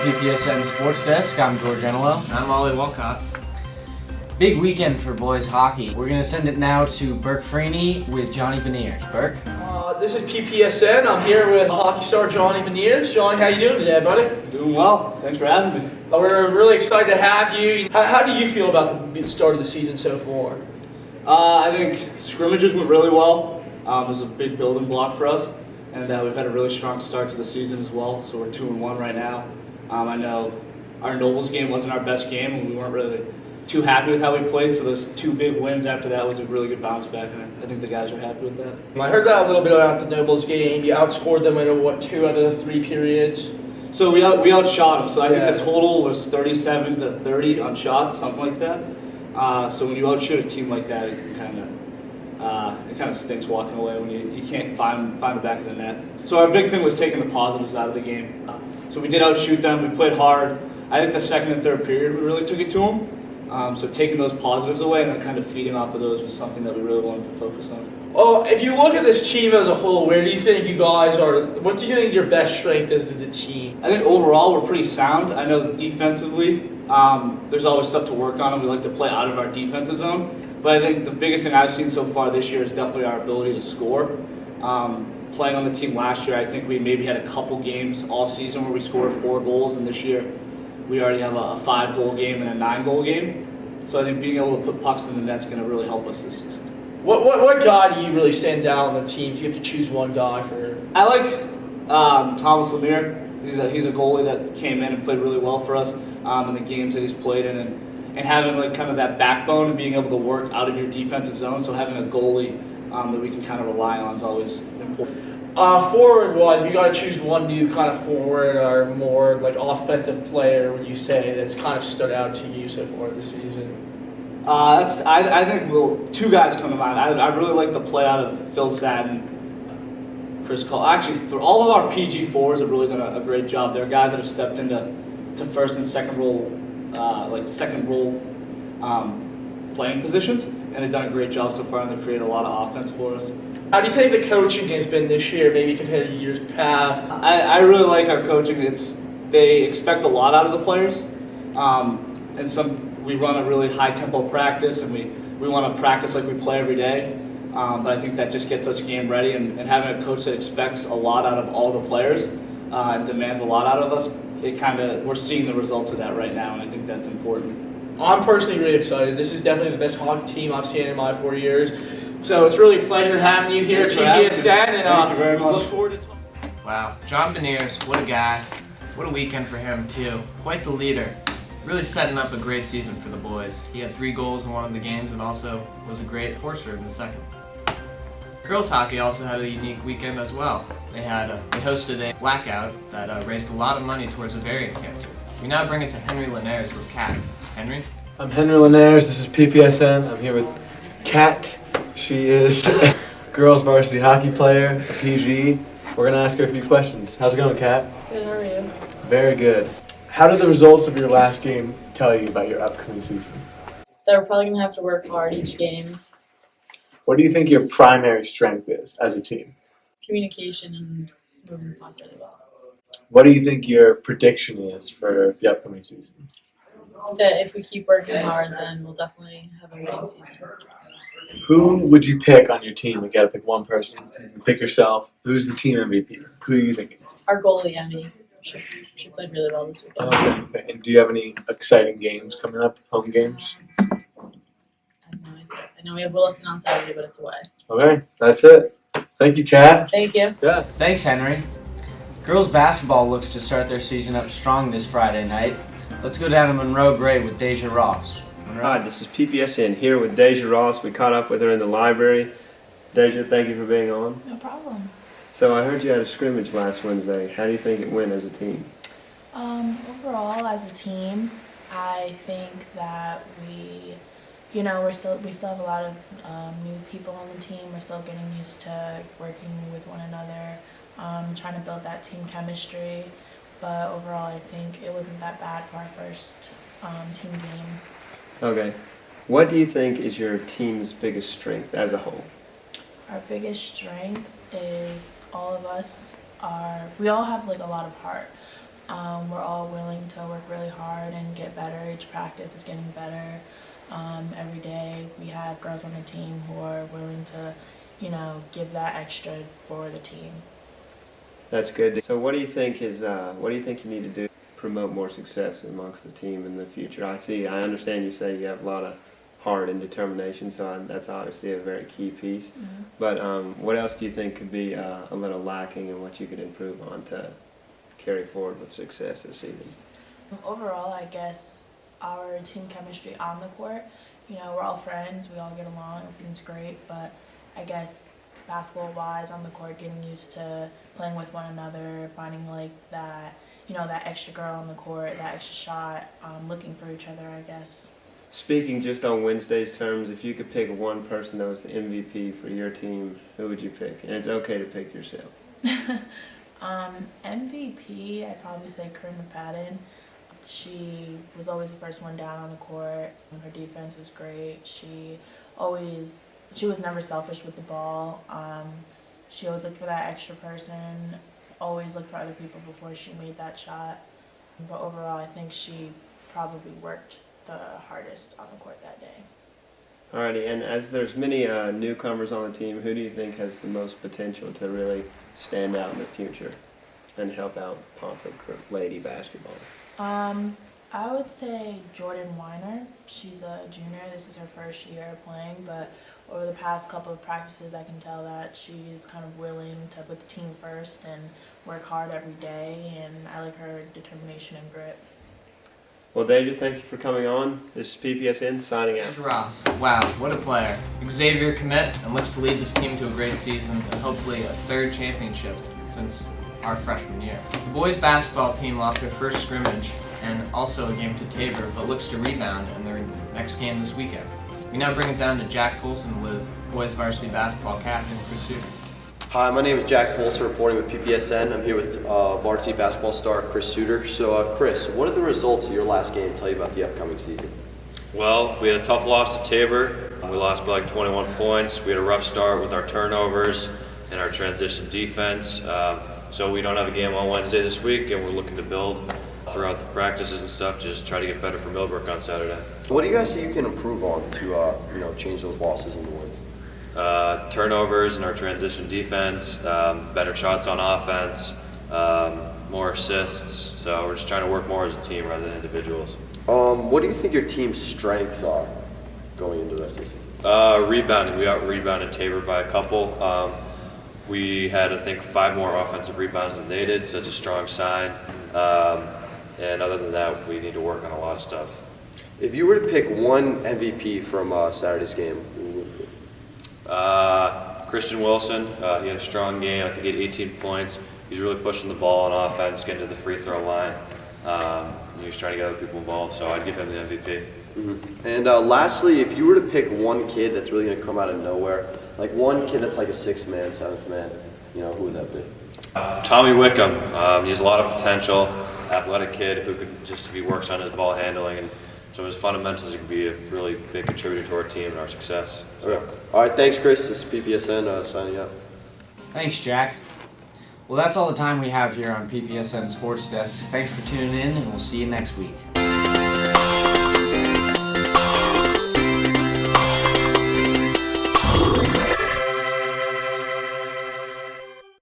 PPSN Sports Desk. I'm George Enelo. I'm Ollie Walcott. Big weekend for boys hockey. We're going to send it now to Burke Freeney with Johnny Beniers. Burke? This is PPSN. I'm here with hockey star Johnny Beniers. Johnny, how you doing today, buddy? Doing well. Thanks for having me. We're really excited to have you. How do you feel about the start of the season so far? I think scrimmages went really well. It was a big building block for us, and we've had a really strong start to the season as well. So we're 2-1 right now. I know our Nobles game wasn't our best game, and we weren't really too happy with how we played. So those two big wins after that was a really good bounce back, and I think the guys are happy with that. I heard that a little bit about the Nobles game. You outscored them in 2 out of the 3 periods. So we outshot them. So I think the total was 37-30 on shots, something like that. So when you outshoot a team like that, it kind of stinks walking away when you can't find the back of the net. So our big thing was taking the positives out of the game. So we did outshoot them. We played hard. I think the second and third period we really took it to them. So taking those positives away and then kind of feeding off of those was something that we really wanted to focus on. Well, if you look at this team as a whole, where do you think you guys are? What do you think your best strength is as a team? I think overall we're pretty sound. I know defensively there's always stuff to work on, and we like to play out of our defensive zone. But I think the biggest thing I've seen so far this year is definitely our ability to score. Playing on the team last year, I think we maybe had a couple games all season where we scored 4 goals, and this year we already have a 5-goal game and a 9-goal game. So I think being able to put pucks in the net's going to really help us this season. What guy do you really stand out on the team? If you have to choose one guy for, I like Thomas Lemire. He's a goalie that came in and played really well for us in the games that he's played in, and having like kind of that backbone and being able to work out of your defensive zone. So having a goalie that we can kind of rely on is always important. Forward-wise, if you got to choose one new kind of forward or more like offensive player, would you say that's kind of stood out to you so far this season? I think 2 guys come to mind. I really like the play out of Phil Sadden, Chris Cole. Actually, all of our PG forwards have really done a great job. They're guys that have stepped into first and second role playing positions, and they've done a great job so far, and they've created a lot of offense for us. How do you think the coaching has been this year, maybe compared to years past? I really like our coaching. They expect a lot out of the players, and we run a really high tempo practice, and we want to practice like we play every day. But I think that just gets us game ready, and having a coach that expects a lot out of all the players and demands a lot out of us, we're seeing the results of that right now, and I think that's important. I'm personally really excited. This is definitely the best hockey team I've seen in my 4 years. So it's really a pleasure having you here at PPSN, and thank you very much. Look forward to talking. Wow, John Beniers, what a guy. What a weekend for him too. Quite the leader. Really setting up a great season for the boys. He had 3 goals in one of the games and also was a great enforcer in the second. Girls hockey also had a unique weekend as well. They hosted a blackout that raised a lot of money towards ovarian cancer. We now bring it to Henry Linares with Kat. Henry? I'm Henry Linares. This is PPSN. I'm here with Kat. She is a girls varsity hockey player, a PG. We're going to ask her a few questions. How's it going, Kat? Good, how are you? Very good. How did the results of your last game tell you about your upcoming season? That we're probably going to have to work hard each game. What do you think your primary strength is as a team? Communication and moving the puck really well. What do you think your prediction is for the upcoming season? That if we keep working hard, then we'll definitely have a winning season. Who would you pick on your team? You got to pick one person. You pick yourself. Who's the team MVP? Who are you thinking? Our goalie, Emmy, she played really well this weekend. Okay. And do you have any exciting games coming up? Home games? I have no idea. I know we have Williston on Saturday, but it's away. Okay, that's it. Thank you, Kat. Thank you. Yeah. Thanks, Henry. Girls basketball looks to start their season up strong this Friday night. Let's go down to Monroe Gray with Deja Ross. Monroe. Hi, this is PPSN here with Deja Ross. We caught up with her in the library. Deja, thank you for being on. No problem. So I heard you had a scrimmage last Wednesday. How do you think it went as a team? Overall, as a team, I think that we still have a lot of new people on the team. We're still getting used to working with one another, trying to build that team chemistry. But overall, I think it wasn't that bad for our first team game. Okay. What do you think is your team's biggest strength as a whole? Our biggest strength is all of us we all have like a lot of heart, We're all willing to work really hard and get better. Each practice is getting better. Every day we have girls on the team who are willing to, give that extra for the team. That's good. So what do you think you need to do to promote more success amongst the team in the future? I understand you say you have a lot of heart and determination, so that's obviously a very key piece. Mm-hmm. But what else do you think could be a little lacking and what you could improve on to carry forward with success this season? Overall, I guess our team chemistry on the court, we're all friends, we all get along, everything's great, but I guess basketball-wise on the court, getting used to playing with one another, finding like that, that extra girl on the court, that extra shot, looking for each other, I guess. Speaking just on Wednesday's terms, if you could pick one person that was the MVP for your team, who would you pick? And it's okay to pick yourself. MVP, I'd probably say Corinne McFadden. She was always the first one down on the court. Her defense was great. She was never selfish with the ball. She always looked for that extra person, always looked for other people before she made that shot. But overall, I think she probably worked the hardest on the court that day. Alrighty, and as there's many newcomers on the team, who do you think has the most potential to really stand out in the future and help out Pomfret lady basketball? I would say Jordan Weiner. She's a junior. This is her first year playing, but over the past couple of practices, I can tell that she's kind of willing to put the team first and work hard every day, and I like her determination and grit. Well, David, thank you for coming on. This is PPSN signing out. Deja Ross. Wow, what a player. Xavier commit and looks to lead this team to a great season and hopefully a third championship since our freshman year. The boys basketball team lost their first scrimmage and also a game to Tabor, but looks to rebound in their next game this weekend. We now bring it down to Jack Poulsen with boys varsity basketball captain Chris Suter. Hi, my name is Jack Poulsen, reporting with PPSN. I'm here with varsity basketball star Chris Suter. So, Chris, what did the results of your last game tell you about the upcoming season? Well, we had a tough loss to Tabor. We lost by like 21 points. We had a rough start with our turnovers and our transition defense. So we don't have a game on Wednesday this week, and we're looking to build throughout the practices and stuff, just try to get better for Millbrook on Saturday. What do you guys see you can improve on to change those losses into wins? Turnovers in our transition defense, better shots on offense, more assists. So we're just trying to work more as a team rather than individuals. What do you think your team's strengths are going into the rest of the season? Rebounding. We out-rebounded Tabor by a couple. We had, I think, 5 more offensive rebounds than they did, so it's a strong sign. And other than that, we need to work on a lot of stuff. If you were to pick one MVP from Saturday's game, who would it be? Christian Wilson, he had a strong game. I think he had 18 points. He's really pushing the ball on offense, getting to the free throw line. He was trying to get other people involved, so I'd give him the MVP. Mm-hmm. And lastly, if you were to pick one kid that's really going to come out of nowhere, like one kid that's like a 6th man, 7th man, who would that be? Tommy Wickham. He has a lot of potential, athletic kid who could just, if he works on his ball handling and some of his fundamentals, he could be a really big contributor to our team and our success. So. Okay. All right, thanks, Chris. This is PPSN signing out. Thanks, Jack. Well, that's all the time we have here on PPSN Sports Desk. Thanks for tuning in, and we'll see you next week.